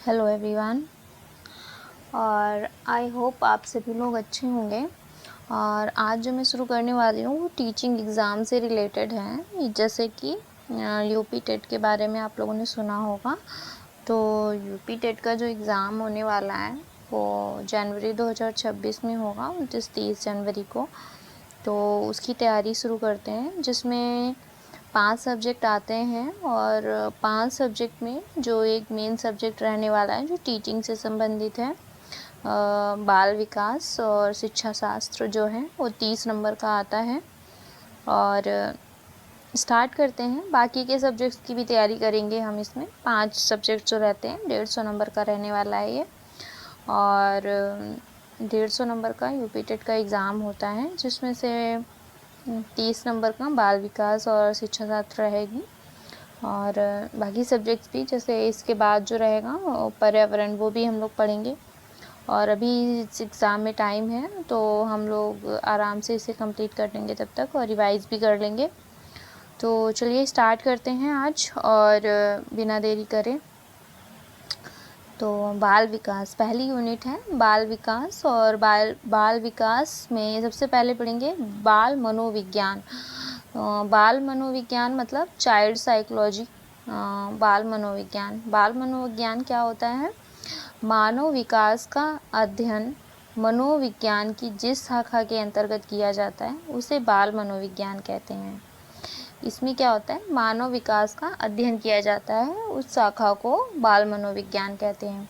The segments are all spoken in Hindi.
Hello everyone. और आई होप आप सभी लोग अच्छे होंगे। और आज जो मैं शुरू करने वाली हूँ वो टीचिंग एग्ज़ाम से रिलेटेड है। जैसे कि यूपी टेट के बारे में आप लोगों ने सुना होगा। तो यूपी टेट का जो एग्ज़ाम होने वाला है वो जनवरी 2026 में होगा, 29-30 जनवरी को। तो उसकी तैयारी शुरू करते हैं, जिसमें 5 सब्जेक्ट आते हैं और 5 सब्जेक्ट में जो एक मेन सब्जेक्ट रहने वाला है जो टीचिंग से संबंधित है, बाल विकास और शिक्षा शास्त्र जो है वो 30 नंबर का आता है। और स्टार्ट करते हैं। बाकी के सब्जेक्ट्स की भी तैयारी करेंगे हम। इसमें 5 सब्जेक्ट जो रहते हैं 150 नंबर का रहने वाला है ये। और 150 नंबर का यूपी टेट का एग्ज़ाम होता है, जिसमें से 30 नंबर का बाल विकास और शिक्षा शास्त्र रहेगी। और बाकी सब्जेक्ट्स भी, जैसे इसके बाद जो रहेगा पर्यावरण, वो भी हम लोग पढ़ेंगे। और अभी इस एग्ज़ाम में टाइम है तो हम लोग आराम से इसे कंप्लीट कर लेंगे तब तक, और रिवाइज़ भी कर लेंगे। तो चलिए स्टार्ट करते हैं आज, और बिना देरी करें तो बाल विकास पहली यूनिट है, बाल विकास। और बाल विकास में सबसे पहले पढ़ेंगे बाल मनोविज्ञान। बाल मनोविज्ञान मतलब चाइल्ड साइकोलॉजी। बाल मनोविज्ञान क्या होता है? मानव विकास का अध्ययन मनोविज्ञान की जिस शाखा के अंतर्गत किया जाता है उसे बाल मनोविज्ञान कहते हैं। इसमें क्या होता है? मानव विकास का अध्ययन किया जाता है, उस शाखा को बाल मनोविज्ञान कहते हैं।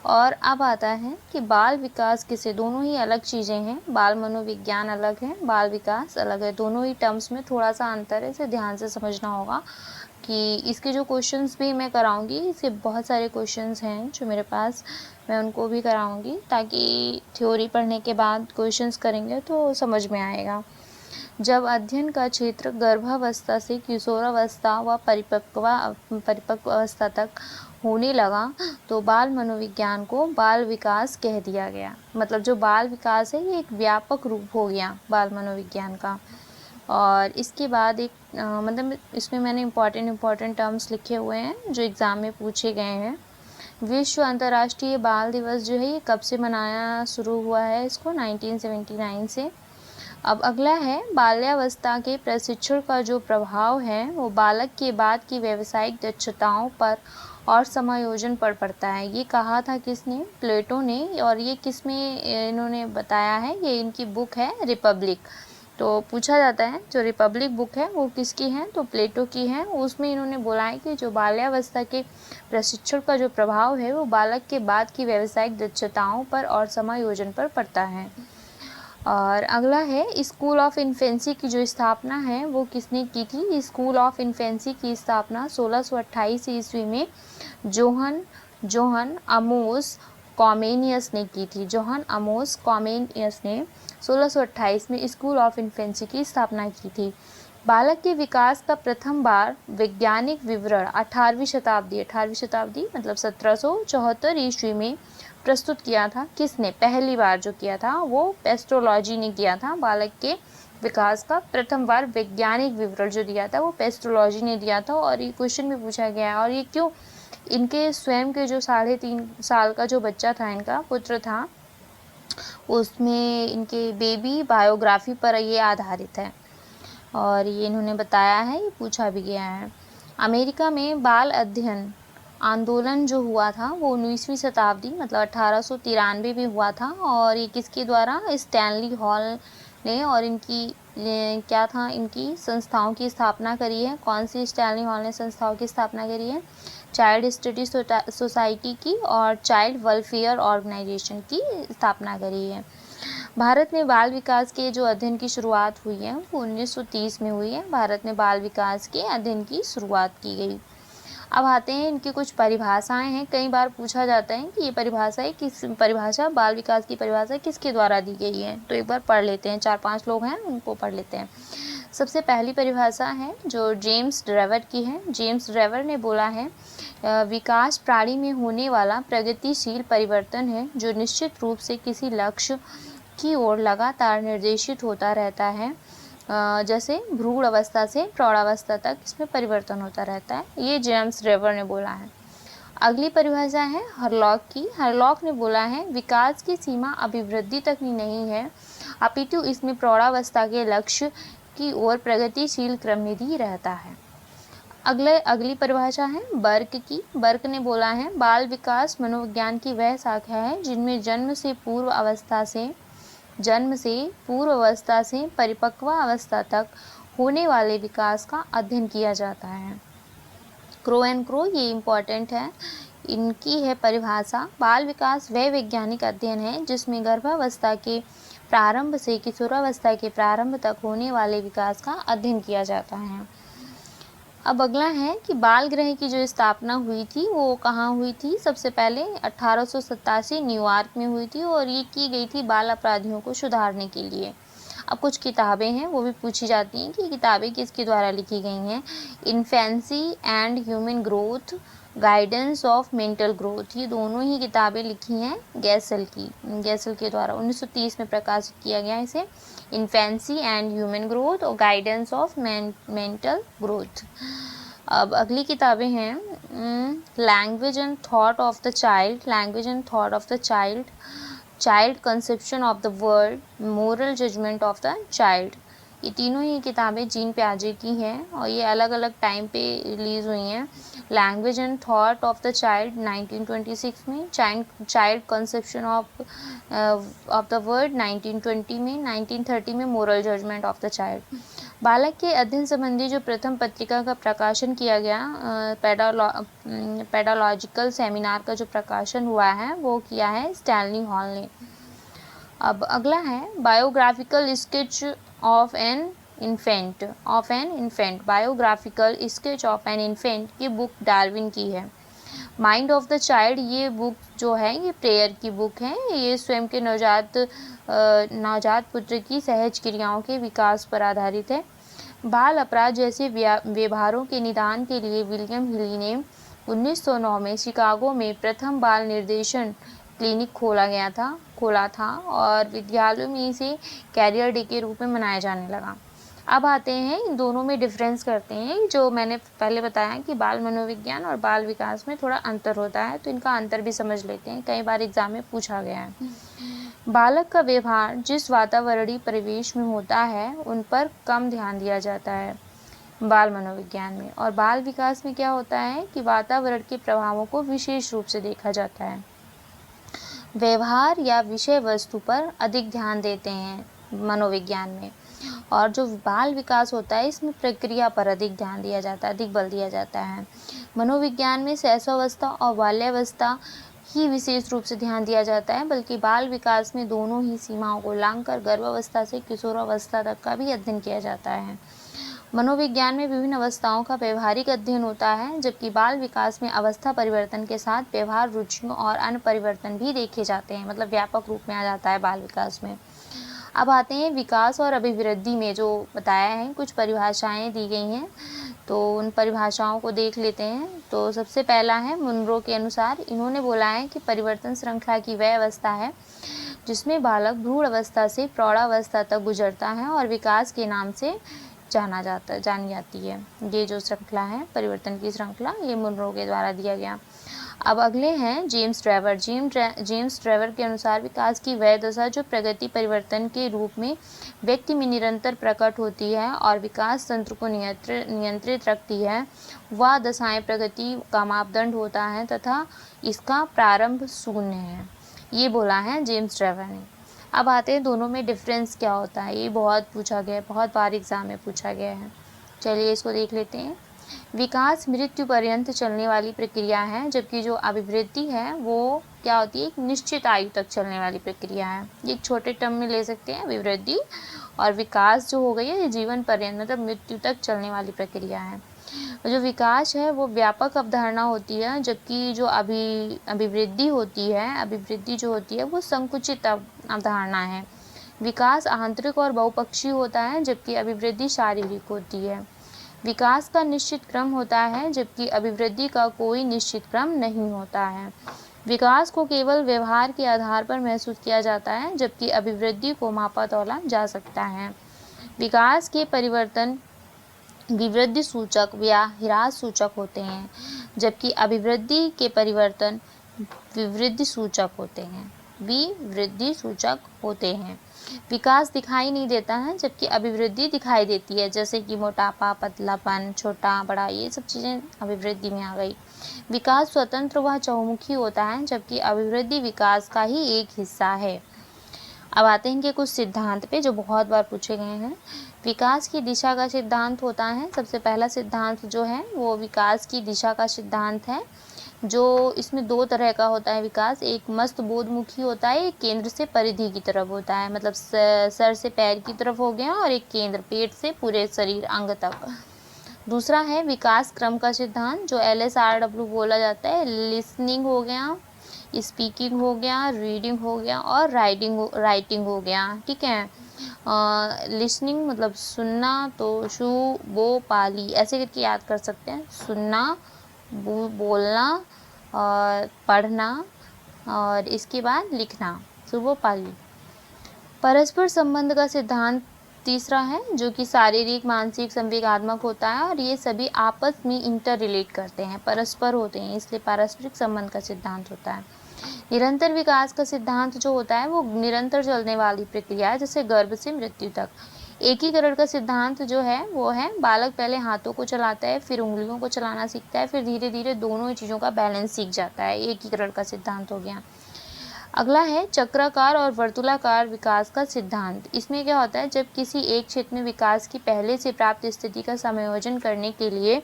और अब आता है कि बाल विकास किसे, दोनों ही अलग चीज़ें हैं। बाल मनोविज्ञान अलग है, बाल विकास अलग है। दोनों ही टर्म्स में थोड़ा सा अंतर है, इसे ध्यान से समझना होगा। कि इसके जो क्वेश्चंस भी मैं कराऊंगी, इसके बहुत सारे क्वेश्चंस हैं जो मेरे पास, मैं उनको भी कराऊंगी, ताकि थ्योरी पढ़ने के बाद क्वेश्चंस करेंगे तो समझ में आएगा। जब अध्ययन का क्षेत्र गर्भावस्था से किशोरावस्था व परिपक्व अवस्था तक होने लगा तो बाल मनोविज्ञान को बाल विकास कह दिया गया। मतलब जो बाल विकास है ये एक व्यापक रूप हो गया बाल मनोविज्ञान का। और इसके बाद एक मतलब इसमें मैंने इम्पॉर्टेंट टर्म्स लिखे हुए हैं जो एग्ज़ाम में पूछे गए हैं। विश्व अंतर्राष्ट्रीय बाल दिवस जो है ये कब से मनाया शुरू हुआ है? इसको 1979 से। अब अगला है बाल्यावस्था के प्रशिक्षण का जो प्रभाव है वो बालक के बाद की व्यावसायिक दक्षताओं पर और समायोजन पर पड़ता है। ये कहा था किसने? प्लेटो ने। और ये किस में इन्होंने बताया है? ये इनकी बुक है रिपब्लिक। तो पूछा जाता है जो रिपब्लिक बुक है वो किसकी है? तो प्लेटो की है। उसमें इन्होंने बोला है कि जो बाल्यावस्था के प्रशिक्षण का जो प्रभाव है वो बालक के बाद की व्यावसायिक दक्षताओं पर और समायोजन पर पड़ता है। और अगला है स्कूल ऑफ इन्फेंसी की जो स्थापना है वो किसने की थी? स्कूल ऑफ इन्फेंसी की स्थापना 1628 ईस्वी में जोहन अमोस कॉमेनियस ने की थी। जोहन अमोस कॉमेनियस ने 1628 में स्कूल ऑफ इन्फेंसी की स्थापना की थी। बालक के विकास का प्रथम बार वैज्ञानिक विवरण 18वीं शताब्दी मतलब 1774 ईस्वी में प्रस्तुत किया था। किसने? पहली बार जो किया था वो पेस्ट्रोलॉजी ने किया था। बालक के विकास का प्रथम बार वैज्ञानिक विवरण जो दिया था वो पेस्ट्रोलॉजी ने दिया था। और ये क्वेश्चन भी पूछा गया है। और ये क्यों? इनके स्वयं के जो 3.5 साल का जो बच्चा था, इनका पुत्र था, उसमें इनके बेबी बायोग्राफी पर ये आधारित है। और ये इन्होंने बताया है, ये पूछा भी गया है। अमेरिका में बाल अध्ययन आंदोलन जो हुआ था वो 19वीं शताब्दी मतलब 1893 में हुआ था। और ये किसके द्वारा? स्टैनली हॉल ने। और इनकी क्या था? इनकी संस्थाओं की स्थापना करी है। कौन सी स्टैनली हॉल ने संस्थाओं की स्थापना करी है? चाइल्ड स्टडी सोसाइटी की और चाइल्ड वेलफेयर ऑर्गेनाइजेशन की स्थापना करी है। भारत में बाल विकास के जो अध्ययन की शुरुआत हुई है वो 1930 में हुई है। भारत में बाल विकास के अध्ययन की शुरुआत की गई। अब आते हैं इनकी कुछ परिभाषाएं हैं। कई बार पूछा जाता है कि ये परिभाषा बाल विकास की परिभाषा किसके द्वारा दी गई है? तो एक बार पढ़ लेते हैं। 4-5 लोग हैं, उनको पढ़ लेते हैं। सबसे पहली परिभाषा है जो जेम्स ड्रेवर की है। जेम्स ड्रेवर ने बोला है विकास प्राणी में होने वाला प्रगतिशील परिवर्तन है जो निश्चित रूप से किसी लक्ष्य की ओर लगातार निर्देशित होता रहता है। जैसे भ्रूण अवस्था से प्रौढ़ावस्था तक इसमें परिवर्तन होता रहता है। ये जेम्स ड्रेवर ने बोला है। अगली परिभाषा है हरलॉक की। हरलॉक ने बोला है विकास की सीमा अभिवृद्धि तक ही नहीं है, अपितु इसमें प्रौढ़ावस्था के लक्ष्य की ओर प्रगतिशील क्रमनिधि रहता है। अगली परिभाषा है बर्क की। बर्क ने बोला है बाल विकास मनोविज्ञान की वह शाखा है जिनमें जन्म से पूर्व अवस्था से परिपक्व अवस्था तक होने वाले विकास का अध्ययन किया जाता है। क्रो एंड क्रो, ये इम्पॉर्टेंट है, इनकी है परिभाषा। बाल विकास वह वैज्ञानिक अध्ययन है जिसमें गर्भावस्था के प्रारंभ से किशोरावस्था के प्रारंभ तक होने वाले विकास का अध्ययन किया जाता है। अब अगला है कि बाल गृह की जो स्थापना हुई थी वो कहाँ हुई थी। सबसे पहले 1887 न्यूयॉर्क में हुई थी और ये की गई थी बाल अपराधियों को सुधारने के लिए। अब कुछ किताबें हैं वो भी पूछी जाती हैं कि किताबें किसके द्वारा लिखी गई हैं। Infancy and human growth, guidance of mental growth, ये दोनों ही किताबें लिखी हैं गैसल के द्वारा। 1930 में प्रकाशित किया गया इसे। इन्फेंसी एंड ह्यूमन ग्रोथ और गाइडेंस ऑफ मेंटल ग्रोथ। अब अगली किताबें हैं language and thought of the child, child conception of the world, moral judgement of the child. ये तीनों ही किताबें जीन पियाजे की हैं और ये अलग अलग टाइम पे रिलीज़ हुई हैं। Language and thought of the child 1926 में, child conception of the world 1920 में, 1930 में moral judgement of the child. बालक के अध्ययन संबंधी जो प्रथम पत्रिका का प्रकाशन किया गया, पेडालॉजिकल सेमिनार का जो प्रकाशन हुआ है वो किया है स्टैनली हॉल ने। अब अगला है biographical sketch of an infant, biographical sketch of an infant, ये बुक डार्विन की है। माइंड ऑफ द चाइल्ड, ये बुक जो है ये प्रेयर की बुक है। ये स्वयं के नवजात पुत्र की सहज क्रियाओं के विकास पर आधारित है। बाल अपराध जैसे व्यवहारों के निदान के लिए विलियम हिली ने 1909 में शिकागो में प्रथम बाल निर्देशन क्लिनिक खोला था और विद्यालयों में इसे कैरियर डे के रूप में मनाया जाने लगा। अब आते हैं इन दोनों में डिफरेंस करते हैं। जो मैंने पहले बताया कि बाल मनोविज्ञान और बाल विकास में थोड़ा अंतर होता है, तो इनका अंतर भी समझ लेते हैं, कई बार एग्जाम में पूछा गया है। बालक का व्यवहार जिस वातावरणीय परिवेश में होता है उन पर कम ध्यान दिया जाता है बाल मनोविज्ञान में, और बाल विकास में क्या होता है कि वातावरण के प्रभावों को विशेष रूप से देखा जाता है। व्यवहार या विषय वस्तु पर अधिक ध्यान देते हैं मनोविज्ञान में, और जो बाल विकास होता है इसमें प्रक्रिया पर अधिक ध्यान दिया जाता है, अधिक बल दिया जाता है। मनोविज्ञान में शैशवावस्था और बाल्यावस्था ही विशेष रूप से ध्यान दिया जाता है, बल्कि बाल विकास में दोनों ही सीमाओं को लांघकर गर्भावस्था से किशोरावस्था तक का भी अध्ययन किया जाता है। मनोविज्ञान में विभिन्न अवस्थाओं का व्यवहारिक अध्ययन होता है, जबकि बाल विकास में अवस्था परिवर्तन के साथ व्यवहार रुचियों और अन्य परिवर्तन भी देखे जाते हैं, मतलब व्यापक रूप में आ जाता है बाल विकास में। अब आते हैं विकास और अभिवृद्धि में जो बताया है, कुछ परिभाषाएं दी गई हैं, तो उन परिभाषाओं को देख लेते हैं। तो सबसे पहला है मुनरो के अनुसार, इन्होंने बोला है कि परिवर्तन श्रृंखला की वह अवस्था है जिसमें बालक भ्रूण अवस्था से प्रौढ़ावस्था तक गुजरता है और विकास के नाम से जानी जाती है। ये जो श्रृंखला है परिवर्तन की श्रृंखला, ये मुनरो के द्वारा दिया गया। अब अगले हैं जेम्स ट्रेवर के अनुसार विकास की वह दशा जो प्रगति परिवर्तन के रूप में व्यक्ति में निरंतर प्रकट होती है और विकास तंत्र को नियंत्रित रखती है, वह दशाएं प्रगति का मापदंड होता है तथा इसका प्रारंभ शून्य है। ये बोला है जेम्स ट्रेवर ने। अब आते हैं दोनों में डिफरेंस क्या होता है, ये बहुत पूछा गया है, बहुत बार एग्जाम में पूछा गया है। चलिए इसको देख लेते हैं। विकास मृत्यु पर्यंत चलने वाली प्रक्रिया है, जबकि जो अभिवृद्धि है वो क्या होती है, एक निश्चित आयु तक चलने वाली प्रक्रिया है। एक छोटे टर्म में ले सकते हैं अभिवृद्धि, और विकास जो हो गई है जीवन पर्यंत मतलब मृत्यु तक चलने वाली प्रक्रिया है। जो विकास है वो व्यापक अवधारणा होती है, जबकि जो अभिवृद्धि जो होती है वो संकुचित अवधारणा है। विकास आंतरिक और बहुपक्षीय होता है, जबकि अभिवृद्धि शारीरिक होती है। विकास का निश्चित क्रम होता है, जबकि अभिवृद्धि का कोई निश्चित क्रम नहीं होता है। विकास को केवल व्यवहार के आधार पर महसूस किया जाता है, जबकि अभिवृद्धि को मापा तौला जा सकता है। विकास के परिवर्तन विवृद्धि सूचक या ह्रास सूचक होते हैं, जबकि अभिवृद्धि के परिवर्तन विवृद्धि सूचक होते हैं। विवृद्धि सूचक होते हैं। विकास दिखाई नहीं देता है, जबकि अभिवृद्धि दिखाई देती है, जैसे कि मोटापा, पतलापन, छोटा बड़ा, ये सब चीज़ें अभिवृद्धि में आ गई। विकास स्वतंत्र व चहुमुखी होता है, जबकि अभिवृद्धि विकास का ही एक हिस्सा है। अब आते हैं कि कुछ सिद्धांत पे जो बहुत बार पूछे गए हैं। विकास की दिशा का सिद्धांत होता है। सबसे पहला सिद्धांत जो है वो विकास की दिशा का सिद्धांत है, जो इसमें दो तरह का होता है विकास। एक मस्त बोधमुखी होता है, एक केंद्र से परिधि की तरफ होता है, मतलब सर से पैर की तरफ हो गया, और एक केंद्र पेट से पूरे शरीर अंग तक। दूसरा है विकास क्रम का सिद्धांत, जो LSRW बोला जाता है। लिसनिंग हो गया, स्पीकिंग हो गया, रीडिंग हो गया और राइटिंग हो गया। ठीक है। लिसनिंग मतलब सुनना, तो शु बो पाली ऐसे करके याद कर सकते हैं। सुनना, बोलना और पढ़ना, और इसके बाद लिखना, सुबो पाली। परस्पर संबंध का सिद्धांत तीसरा है, जो कि शारीरिक, मानसिक, संवेगात्मक होता है, और ये सभी आपस में इंटर रिलेट करते हैं, परस्पर होते हैं, इसलिए पारस्परिक संबंध का सिद्धांत होता है। निरंतर विकास का सिद्धांत जो होता है वो निरंतर चलने वाली प्रक्रिया है, जैसे गर्भ से मृत्यु तक। एकीकरण का सिद्धांत जो है वो है, बालक पहले हाथों को चलाता है, फिर उंगलियों को चलाना सीखता है, फिर धीरे धीरे दोनों ही चीज़ों का बैलेंस सीख जाता है। एकीकरण का सिद्धांत हो गया। अगला है चक्राकार और वर्तुलाकार विकास का सिद्धांत। इसमें क्या होता है, जब किसी एक क्षेत्र में विकास की पहले से प्राप्त स्थिति का समायोजन करने के लिए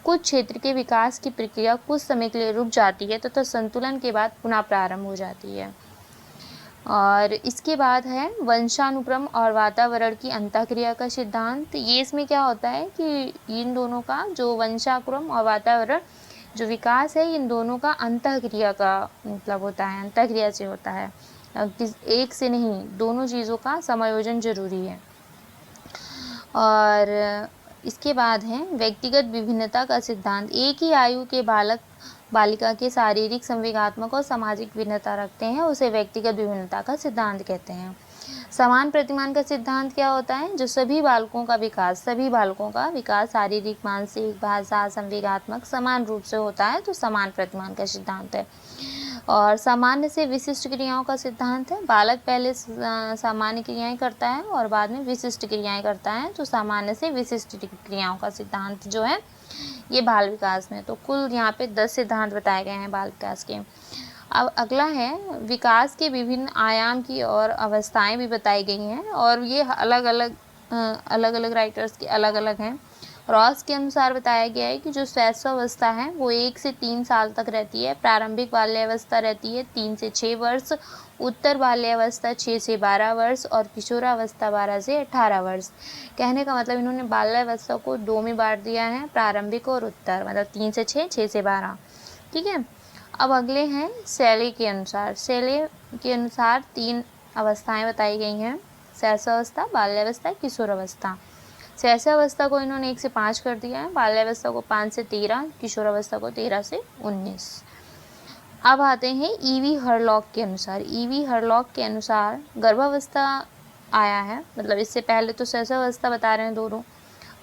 कुछ क्षेत्र के विकास की प्रक्रिया कुछ समय के लिए रुक जाती है, तथा संतुलन के बाद पुनः प्रारंभ हो जाती है। और इसके बाद है वंशानुक्रम और वातावरण की अंतःक्रिया का सिद्धांत। ये इसमें क्या होता है कि इन दोनों का जो वंशानुक्रम और वातावरण जो विकास है, इन दोनों का अंतःक्रिया का मतलब होता है, अंतःक्रिया से होता है, एक से नहीं, दोनों चीज़ों का समायोजन जरूरी है। और इसके बाद है व्यक्तिगत विभिन्नता का सिद्धांत। एक ही आयु के बालक बालिका के शारीरिक, संवेगात्मक और सामाजिक भिन्नता रखते हैं, उसे व्यक्तिगत विभिन्नता का सिद्धांत कहते हैं। समान प्रतिमान का सिद्धांत क्या होता है, जो सभी बालकों का विकास शारीरिक, मानसिक, भाषा, संवेगात्मक समान रूप से होता है, तो समान प्रतिमान का सिद्धांत है। और सामान्य से विशिष्ट क्रियाओं का सिद्धांत है। बालक पहले सामान्य क्रियाएं करता है और बाद में विशिष्ट क्रियाएं करता है, तो सामान्य से विशिष्ट क्रियाओं का सिद्धांत जो है ये बाल विकास में। तो कुल यहाँ पे 10 सिद्धांत बताए गए हैं बाल विकास के। अब अगला है विकास के विभिन्न आयाम की और अवस्थाएं भी बताई गई हैं, और ये अलग अलग राइटर्स के अलग अलग हैं। रॉस के अनुसार बताया गया है कि जो शैशवावस्था है वो 1 से 3 साल तक रहती है। प्रारंभिक बाल्यावस्था रहती है 3 से 6 वर्ष, उत्तर बाल्यावस्था 6 से 12 वर्ष, और किशोरावस्था 12 से 18 वर्ष। कहने का मतलब इन्होंने बाल्यावस्था को 2 में बांट दिया है, प्रारंभिक और उत्तर, मतलब 3 से 6, 6 से 12। ठीक है। अब अगले हैं शैली के अनुसार। शैली के अनुसार 3 अवस्थाएं बताई गई हैं, शैशवावस्था, बाल्यावस्था, किशोरावस्था। शैशवावस्था को इन्होंने 1 से 5 कर दिया है, बाल्यावस्था को 5 से 13, किशोरावस्था को 13 से 19। अब आते हैं ईवी हरलॉक के अनुसार। ईवी हरलॉक के अनुसार गर्भावस्था आया है, मतलब इससे पहले तो शैशवावस्था बता रहे हैं दोनों,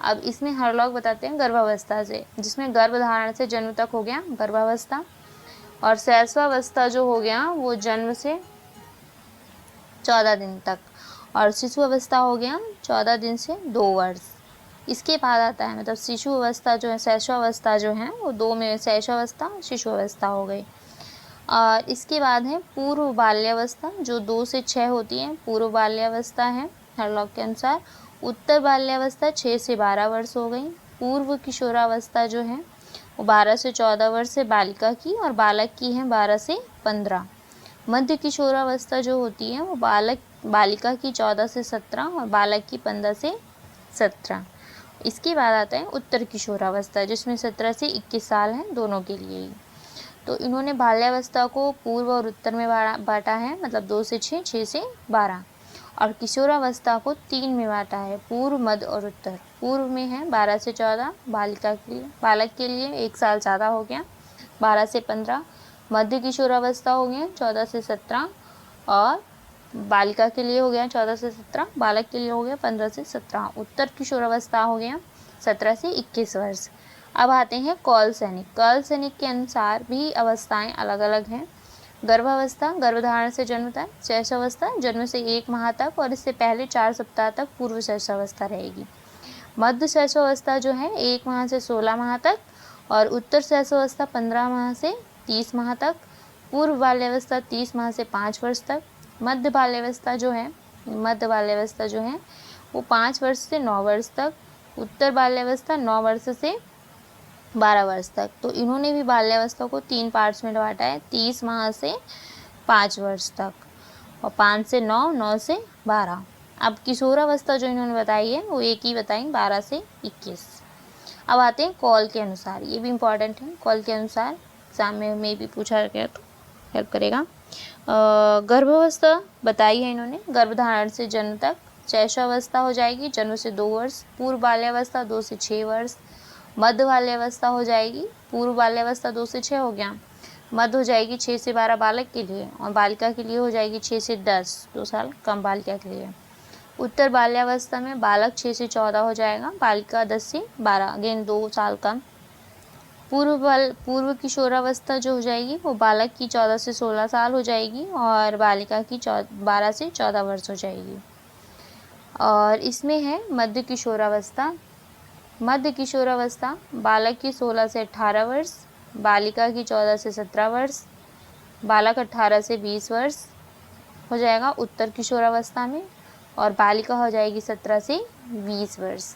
अब इसमें हरलॉक बताते हैं गर्भावस्था से, जिसमें गर्भधारण से जन्म तक हो गया गर्भावस्था, और शैशवावस्था जो हो गया वो जन्म से 14 दिन तक, और शिशु अवस्था हो गया 14 दिन से 2 वर्ष। इसके बाद आता है मतलब शिशु अवस्था जो है, शैशवावस्था जो है वो 2 में शैशवावस्था, शिशु अवस्था हो गई। और इसके बाद है पूर्व बाल्यावस्था, जो 2 से 6 होती है, पूर्व बाल्यावस्था है हरलॉक के अनुसार। उत्तर बाल्यावस्था 6 से 12 वर्ष हो गई। पूर्व किशोरावस्था जो है वो 12 से 14 वर्ष है बालिका की, और बालक की है 12 से 15। मध्य किशोरावस्था जो होती है वो बालिका की 14 से 17 और बालक की 15 से 17। इसके बाद आता है उत्तर किशोरावस्था, जिसमें 17 से 21 साल हैं दोनों के लिए ही। तो इन्होंने बाल्यावस्था को पूर्व और उत्तर में बांटा है, मतलब 2 से 6, 6 से 12, और किशोरावस्था को 3 में बांटा है, पूर्व, मध्य और उत्तर। पूर्व में है 12 से 14 बालक के लिए 1 साल ज़्यादा हो गया, 12 से 15। मध्य किशोरावस्था हो गया 14 से 17, और बालिका के लिए हो गया 14 से 17, बालक के लिए हो गया 15 से 17। उत्तर किशोरावस्था हो गया 17 से 21 वर्ष। अब आते हैं कौल सैनिक। कौल सैनिक के अनुसार भी अवस्थाएं अलग अलग हैं। गर्भावस्था, गर्भधारण से जन्म तक। शैशवावस्था, जन्म से 1 माह तक और इससे पहले 4 सप्ताह तक पूर्व शैशवावस्था रहेगी। मध्य शैशवावस्था जो है 1 माह से 16 माह तक और उत्तर शैशवावस्था 15 माह से 30 माह तक। पूर्व बाल्यावस्था 30 माह से 5 वर्ष तक। मध्य बाल्यावस्था जो है वो 5 वर्ष से 9 वर्ष तक। उत्तर बाल्यावस्था 9 वर्ष से 12 वर्ष तक। तो इन्होंने भी बाल्यावस्था को 3 पार्ट्स में बांटा है, 30 माह से 5 वर्ष तक और 5 से 9, 9 से 12। अब किशोरावस्था जो इन्होंने बताई है वो एक ही बताई, 12 से 21। अब आते हैं कौल के अनुसार, ये भी इम्पॉर्टेंट है। कौल के अनुसार एग्जाम में भी पूछा गया तो हेल्प करेगा। गर्भावस्था बताई है इन्होंने, गर्भधारण से जन्म तक। शैशवावस्था हो जाएगी जन्म से 2 वर्ष। पूर्व बाल्यावस्था 2 से 6 वर्ष। मध्य बाल्यावस्था हो जाएगी, पूर्व बाल्यावस्था 2 से 6 हो गया, मध्य हो जाएगी 6 से 12 बालक के लिए और बालिका के लिए हो जाएगी 6 से 10, 2 साल कम बालिका के लिए। उत्तर बाल्यावस्था में बालक 6 से 14 हो जाएगा, बालिका 10 से 12, अगेन 2 साल कम। पूर्व किशोरावस्था जो हो जाएगी वो बालक की 14 से 16 साल हो जाएगी और बालिका की 12 से 14 वर्ष हो जाएगी। और इसमें है मध्य किशोरावस्था। मध्य किशोरावस्था बालक की 16 से 18 वर्ष, बालिका की 14 से 17 वर्ष, बालक 18 से 20 वर्ष हो जाएगा उत्तर किशोरावस्था में और बालिका हो जाएगी 17 से 20 वर्ष।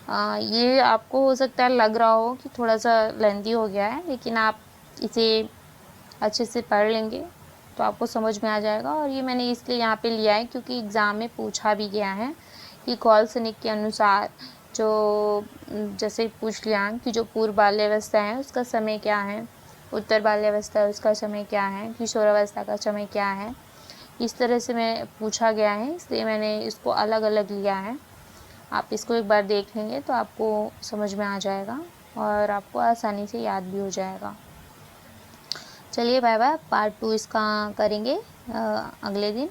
ये आपको हो सकता है लग रहा हो कि थोड़ा सा लेंथी हो गया है, लेकिन आप इसे अच्छे से पढ़ लेंगे तो आपको समझ में आ जाएगा। और ये मैंने इसलिए यहाँ पे लिया है क्योंकि एग्ज़ाम में पूछा भी गया है कि कौल सैनिक के अनुसार जो जैसे पूछ लिया कि जो पूर्व बाल्यावस्था है उसका समय क्या है, उत्तर बाल्यावस्था है उसका समय क्या है, किशोरावस्था का समय क्या है, इस तरह से मैं पूछा गया है, इसलिए मैंने इसको अलग अलग लिया है। आप इसको एक बार देख लेंगे तो आपको समझ में आ जाएगा और आपको आसानी से याद भी हो जाएगा। चलिए बाय बाय, पार्ट 2 इसका करेंगे अगले दिन।